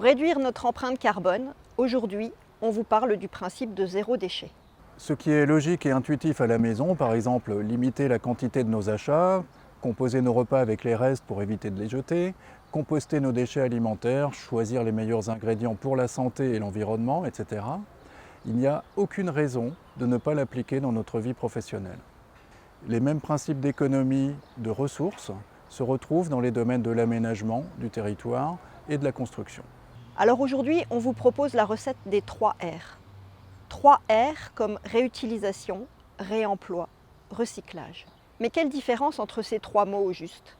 Pour réduire notre empreinte carbone, aujourd'hui, on vous parle du principe de zéro déchet. Ce qui est logique et intuitif à la maison, par exemple limiter la quantité de nos achats, composer nos repas avec les restes pour éviter de les jeter, composter nos déchets alimentaires, choisir les meilleurs ingrédients pour la santé et l'environnement, etc. Il n'y a aucune raison de ne pas l'appliquer dans notre vie professionnelle. Les mêmes principes d'économie de ressources se retrouvent dans les domaines de l'aménagement du territoire et de la construction. Alors aujourd'hui, on vous propose la recette des 3 R. 3 R comme réutilisation, réemploi, recyclage. Mais quelle différence entre ces 3 mots au juste?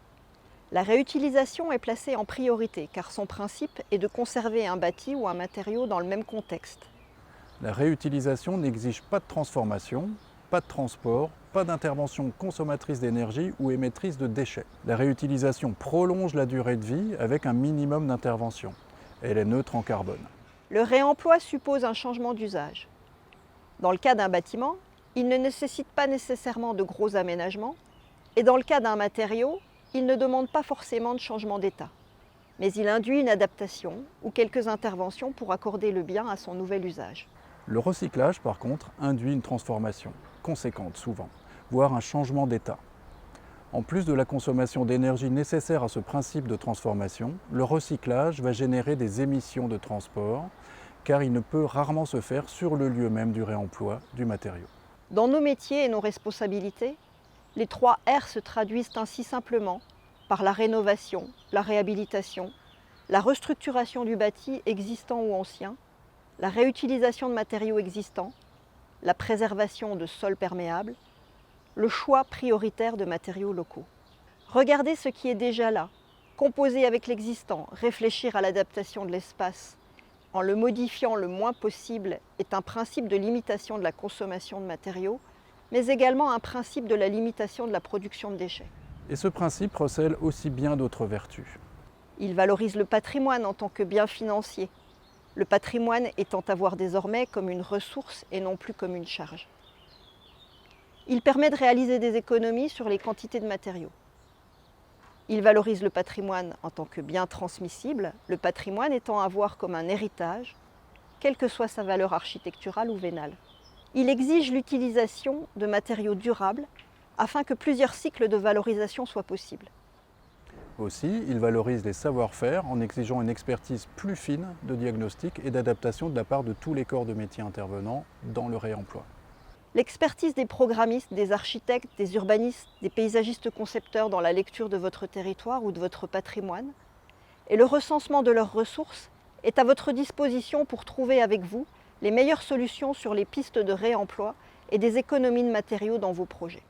La réutilisation est placée en priorité car son principe est de conserver un bâti ou un matériau dans le même contexte. La réutilisation n'exige pas de transformation, pas de transport, pas d'intervention consommatrice d'énergie ou émettrice de déchets. La réutilisation prolonge la durée de vie avec un minimum d'intervention. Elle est neutre en carbone. Le réemploi suppose un changement d'usage. Dans le cas d'un bâtiment, il ne nécessite pas nécessairement de gros aménagements, et dans le cas d'un matériau, il ne demande pas forcément de changement d'état. Mais il induit une adaptation ou quelques interventions pour accorder le bien à son nouvel usage. Le recyclage, par contre, induit une transformation, conséquente souvent, voire un changement d'état. En plus de la consommation d'énergie nécessaire à ce principe de transformation, le recyclage va générer des émissions de transport, car il ne peut rarement se faire sur le lieu même du réemploi du matériau. Dans nos métiers et nos responsabilités, les 3 R se traduisent ainsi simplement par la rénovation, la réhabilitation, la restructuration du bâti existant ou ancien, la réutilisation de matériaux existants, la préservation de sols perméables, le choix prioritaire de matériaux locaux. Regardez ce qui est déjà là, composer avec l'existant, réfléchir à l'adaptation de l'espace en le modifiant le moins possible est un principe de limitation de la consommation de matériaux, mais également un principe de la limitation de la production de déchets. Et ce principe recèle aussi bien d'autres vertus. Il valorise le patrimoine en tant que bien financier, le patrimoine étant à voir désormais comme une ressource et non plus comme une charge. Il permet de réaliser des économies sur les quantités de matériaux. Il valorise le patrimoine en tant que bien transmissible, le patrimoine étant à voir comme un héritage, quelle que soit sa valeur architecturale ou vénale. Il exige l'utilisation de matériaux durables afin que plusieurs cycles de valorisation soient possibles. Aussi, il valorise les savoir-faire en exigeant une expertise plus fine de diagnostic et d'adaptation de la part de tous les corps de métier intervenants dans le réemploi. L'expertise des programmistes, des architectes, des urbanistes, des paysagistes concepteurs dans la lecture de votre territoire ou de votre patrimoine et le recensement de leurs ressources est à votre disposition pour trouver avec vous les meilleures solutions sur les pistes de réemploi et des économies de matériaux dans vos projets.